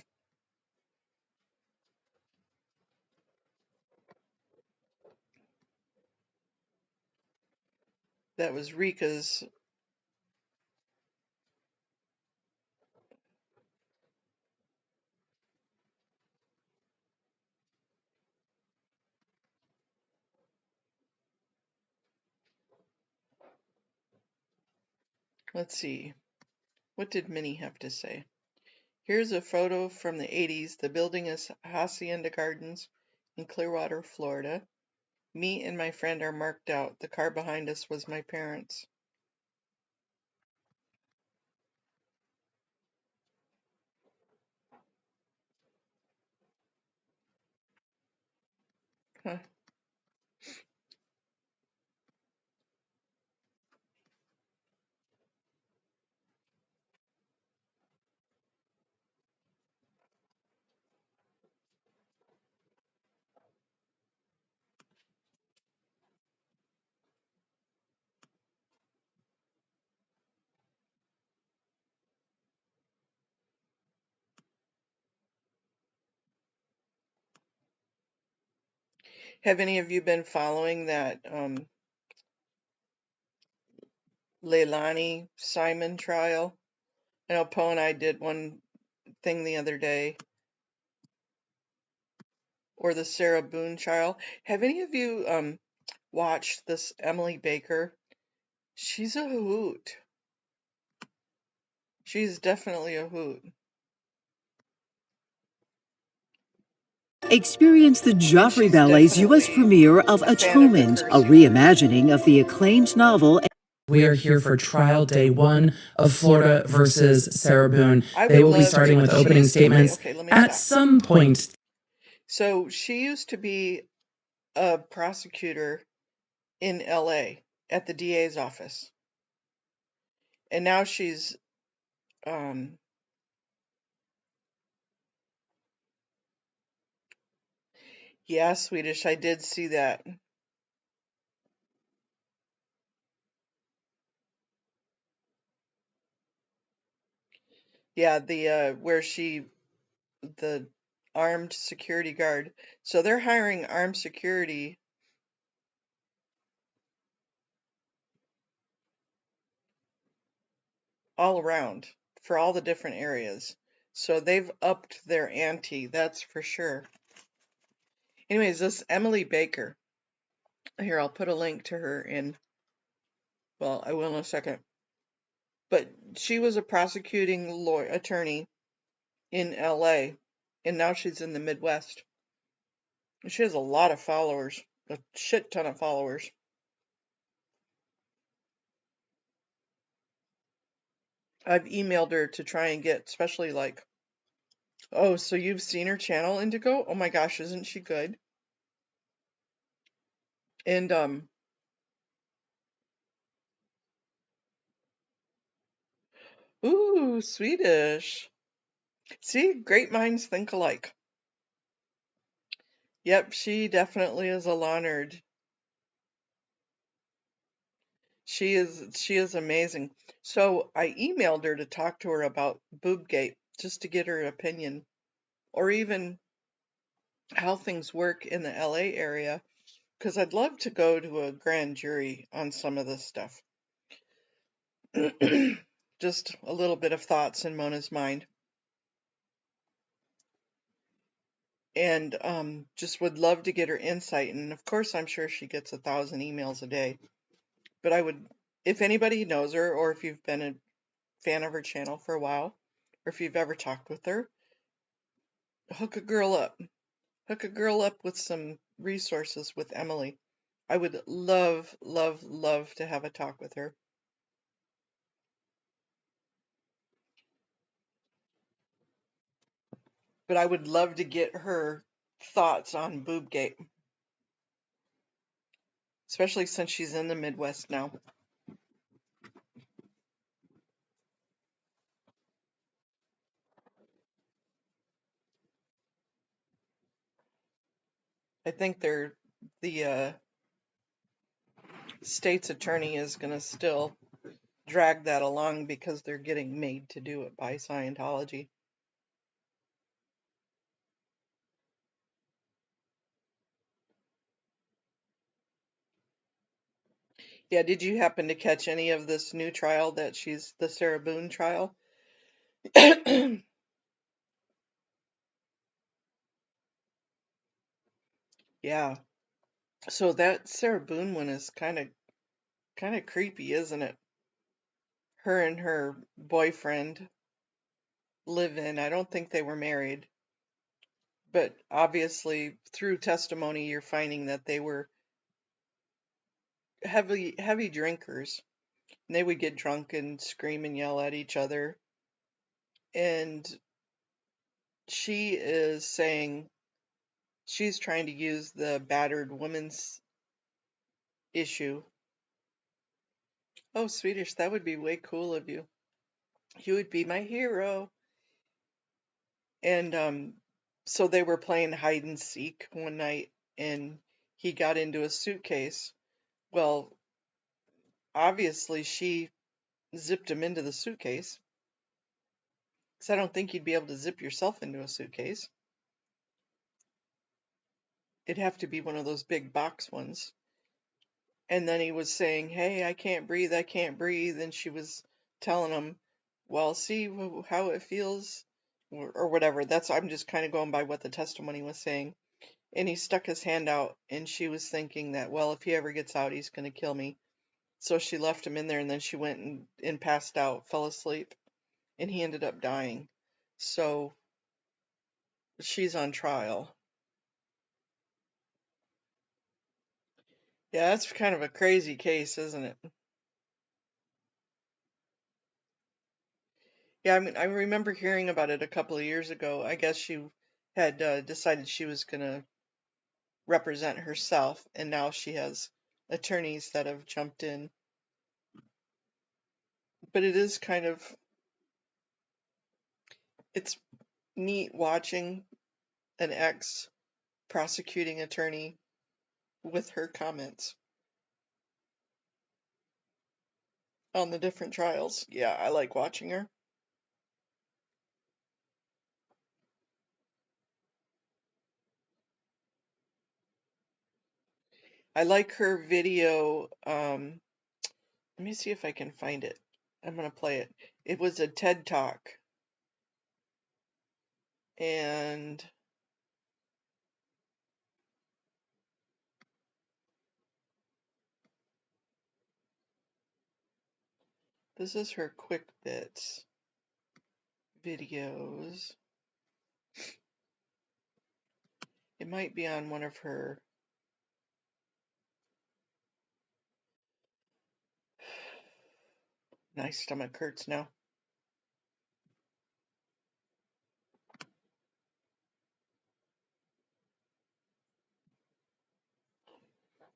That was Rika's. Let's see. What did Minnie have to say? Here's a photo from the 80s. The building is Hacienda Gardens in Clearwater, Florida. Me and my friend are marked out. The car behind us was my parents'. Huh. Have any of you been following that Leilani Simon trial? I know Poe and I did one thing the other day, or the Sarah Boone trial. Have any of you watched this Emily Baker? She's a hoot. She's definitely a hoot. Experience the Joffrey She's Ballet's U.S. definitely premiere of a fan of the Atonement, a cursing. reimagining of the acclaimed novel. We are here for trial day 1 of Florida versus Sarah Boone. I They would will be love starting to. with She opening used to be. statements Okay, let me at stop. some point. So she used to be a prosecutor in LA at the DA's office. And now she's yeah, Swedish, I did see that. Yeah, the where the armed security guard. So they're hiring armed security all around for all the different areas. So they've upped their ante, that's for sure. Anyways, this Emily Baker. Here, I'll put a link to her in, well, I will in a second. But she was a prosecuting attorney in LA, and now she's in the Midwest. She has a lot of followers, a shit ton of followers. I've emailed her to try and get, especially like, oh, so you've seen her channel, Indigo? Oh my gosh, isn't she good? And ooh, Swedish. See, great minds think alike. Yep, she definitely is a law nerd. She is amazing. So I emailed her to talk to her about Boobgate, just to get her opinion, or even how things work in the LA area, because I'd love to go to a grand jury on some of this stuff. Just a little bit of thoughts in Mona's mind. And just would love to get her insight. And of course, I'm sure she gets 1,000 emails a day. But I would, if anybody knows her, or if you've been a fan of her channel for a while, or if you've ever talked with her, hook a girl up. Hook a girl up with some resources with Emily. I would love, love, love to have a talk with her. But I would love to get her thoughts on Boobgate, especially since she's in the Midwest now. I think the state's attorney is going to still drag that along because they're getting made to do it by Scientology. Yeah, did you happen to catch any of this new trial that she's the Sarah Boone trial? Yeah. So that Sarah Boone one is kind of creepy, isn't it? Her and her boyfriend live in, I don't think they were married, but obviously through testimony you're finding that they were heavy drinkers. And they would get drunk and scream and yell at each other. And she is saying she's trying to use the battered woman's issue. Oh, Swedish, that would be way cool of you. You would be my hero. And so they were playing hide and seek one night, and he got into a suitcase. Well, obviously she zipped him into the suitcase, because I don't think you'd be able to zip yourself into a suitcase. It'd have to be one of those big box ones. And then he was saying, hey, I can't breathe, and she was telling him, well, see how it feels, or whatever. I'm just kind of going by what the testimony was saying. And he stuck his hand out, and she was thinking that, well, if he ever gets out, he's going to kill me. So she left him in there, and then she went and passed out, fell asleep, and he ended up dying. So she's on trial. Yeah, that's kind of a crazy case, isn't it? Yeah, I mean, I remember hearing about it a couple of years ago. I guess she had decided she was going to represent herself, and now she has attorneys that have jumped in. But it is it's neat watching an ex-prosecuting attorney with her comments on the different trials. Yeah, I like watching her. I like her video. Let me see if I can find it. I'm going to play it. It was a TED Talk. And this is her Quick Bits videos. It might be on one of her. My stomach hurts now.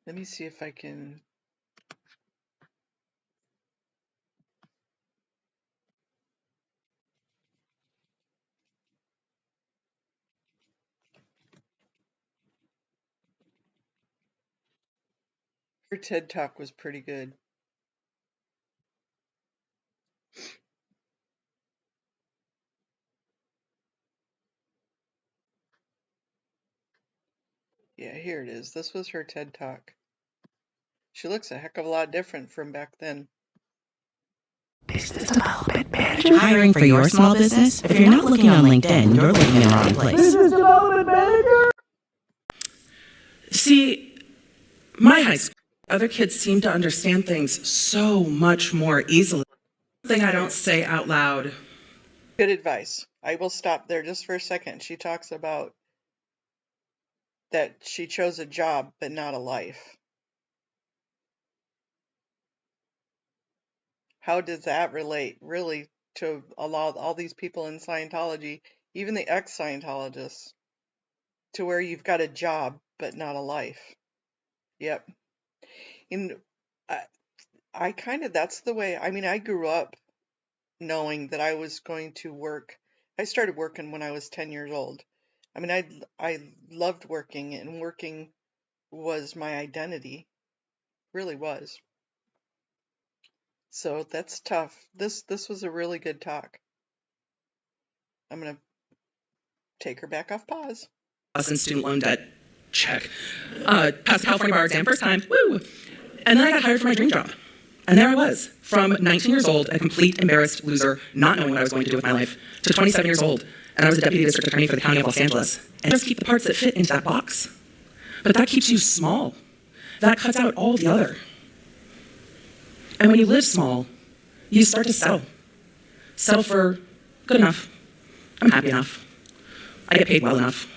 Let me see if I can. Her TED Talk was pretty good. Yeah, here it is. This was her TED Talk. She looks a heck of a lot different from back then. Business development manager. Hiring for your small business? If you're not looking on LinkedIn, you're looking in the wrong place. Business development manager? See, my high school, other kids seem to understand things so much more easily. Thing I don't say out loud. Good advice. I will stop there just for a second. She talks about that she chose a job but not a life. How does that relate really to all these people in Scientology, even the ex-Scientologists, to where you've got a job but not a life? Yep. And I kind of, that's the way, I mean, I grew up knowing that I was going to work. I started working when I was 10 years old. I mean, I loved working, and working was my identity. Really was. So that's tough. This was a really good talk. I'm going to take her back off pause. And student loan debt, check. Passed the California bar exam first time, woo! And then I got hired for my dream job. And there I was, from 19 years old, a complete embarrassed loser, not knowing what I was going to do with my life, to 27 years old, and I was a deputy district attorney for the county of Los Angeles. And just keep the parts that fit into that box. But that keeps you small. That cuts out all the other. And when you live small, you start to settle. Settle for good enough. I'm happy enough. I get paid well enough.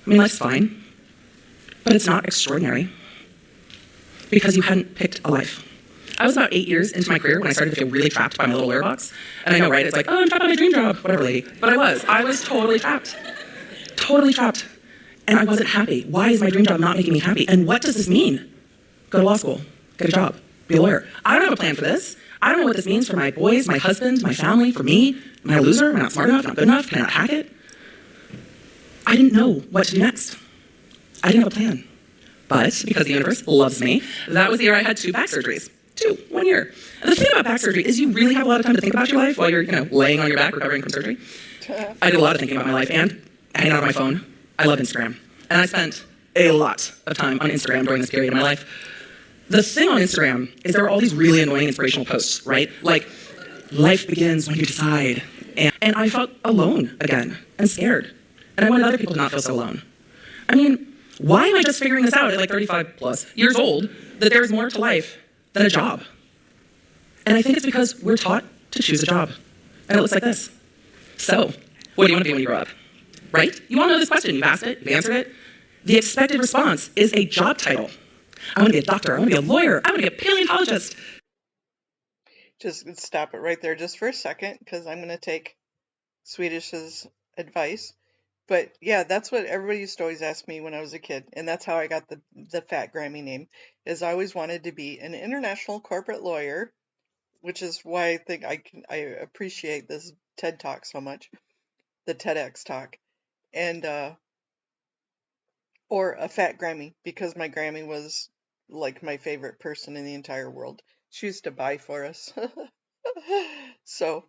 I mean, life's fine, but it's not extraordinary because you hadn't picked a life. I was about 8 years into my career when I started to feel really trapped by my little lawyer box. And I know, right? It's like, oh, I'm trapped by my dream job, whatever, lady. But I was totally trapped. Totally trapped. And I wasn't happy. Why is my dream job not making me happy? And what does this mean? Go to law school, get a job, be a lawyer. I don't have a plan for this. I don't know what this means for my boys, my husband, my family, for me. Am I a loser? Am I not smart enough? Not good enough? Can I not hack it? I didn't know what to do next. I didn't have a plan. But because the universe loves me, that was the year I had 2 back surgeries. 1 year. And the thing about back surgery is you really have a lot of time to think about your life while you're, laying on your back recovering from surgery. I did a lot of thinking about my life and hanging out on my phone. I love Instagram. And I spent a lot of time on Instagram during this period of my life. The thing on Instagram is there are all these really annoying inspirational posts, right? Like, Life begins when you decide. And I felt alone again and scared. And I wanted other people to not feel so alone. I mean, why am I just figuring this out at like 35 plus years old that there's more to life than a job? And I think it's because we're taught to choose a job. And it looks like this. So, what do you want to be when you grow up? Right? You all know this question. You've asked it, you've answered it. The expected response is a job title. I want to be a doctor, I want to be a lawyer, I want to be a paleontologist. Just stop it right there just for a second, because I'm going to take Swedish's advice. But yeah, that's what everybody used to always ask me when I was a kid, and that's how I got the Fat Grammy name, is I always wanted to be an international corporate lawyer, which is why I think I appreciate this TED Talk so much, the TEDx talk, and or a Fat Grammy, because my Grammy was like my favorite person in the entire world. She used to buy for us. So,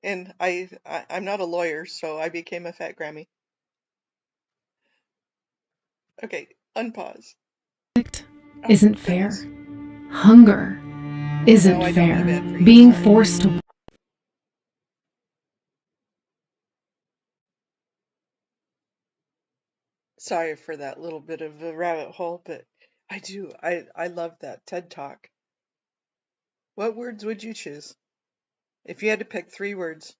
and I'm not a lawyer, so I became a Fat Grammy. Okay, unpause. Isn't Oh, fair. goodness. Hunger isn't No, I don't fair. have ad for you, Being sorry. forced to Sorry for that little bit of a rabbit hole, but I love that TED Talk. What words would you choose if you had to pick 3 words?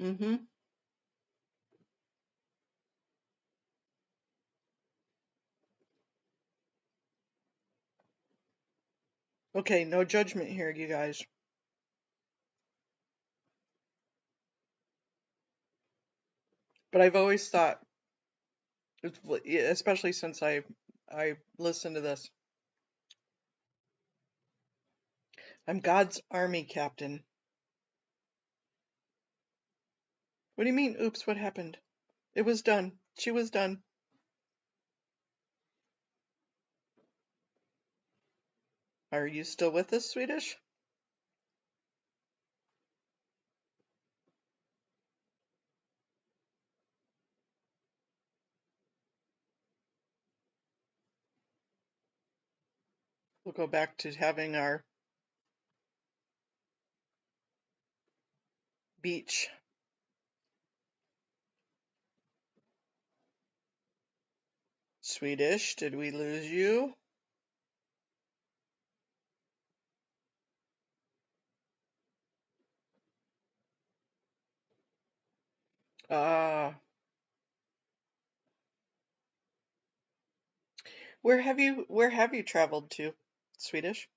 Mm-hmm. Okay, no judgment here, you guys. But I've always thought, especially since I listened to this, I'm God's army captain. What do you mean, oops, what happened? It was done. She was done. Are you still with us, Swedish? We'll go back to having our beach. Swedish, did we lose you? Ah, where have you traveled to, Swedish?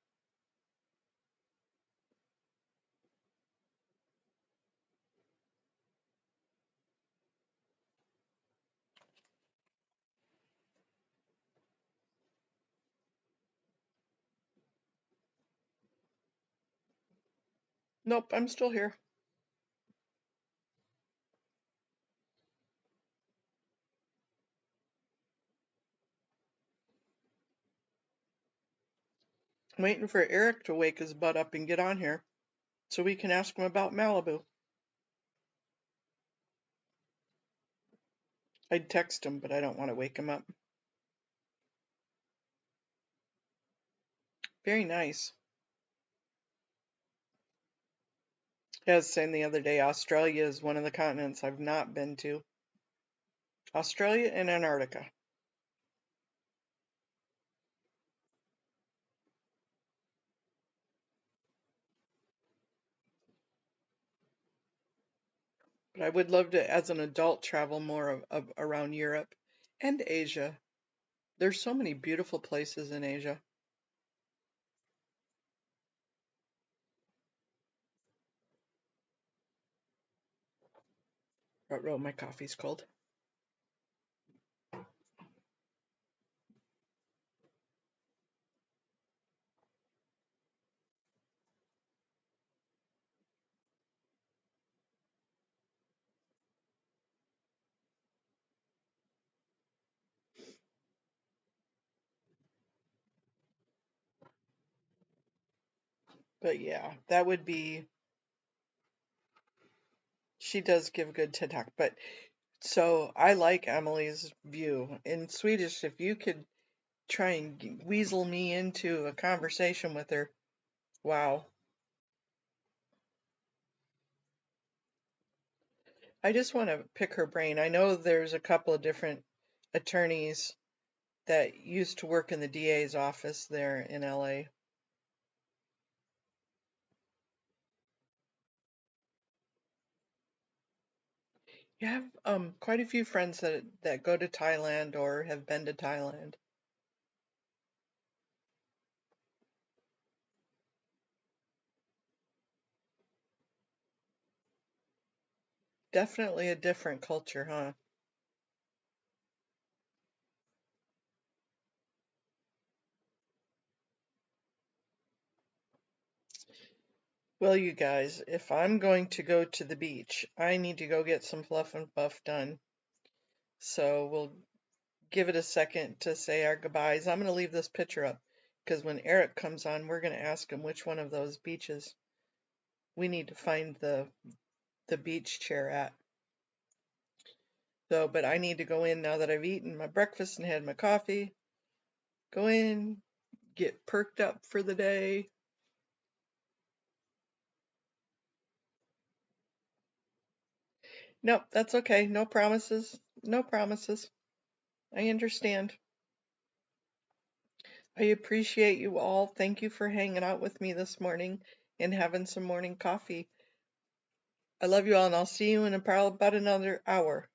Nope, I'm still here. I'm waiting for Eric to wake his butt up and get on here so we can ask him about Malibu. I'd text him, but I don't want to wake him up. Very nice. I was saying the other day, Australia is one of the continents I've not been to. Australia and Antarctica. But I would love to, as an adult, travel more around Europe and Asia. There's so many beautiful places in Asia. Oh, my coffee's cold. But yeah, that would be. She does give good TED Talk, but So I like Emily's view. In Swedish, if you could try and weasel me into a conversation with her, wow. I just want to pick her brain. I know there's a couple of different attorneys that used to work in the DA's office there in LA. You have quite a few friends that go to Thailand or have been to Thailand. Definitely a different culture, huh? Well, you guys, if I'm going to go to the beach, I need to go get some fluff and buff done. So we'll give it a second to say our goodbyes. I'm going to leave this picture up because when Eric comes on, we're going to ask him which one of those beaches we need to find the beach chair at. So, but I need to go in now that I've eaten my breakfast and had my coffee. Go in, get perked up for the day. Nope, that's okay. No promises. No promises. I understand. I appreciate you all. Thank you for hanging out with me this morning and having some morning coffee. I love you all, and I'll see you in about another hour.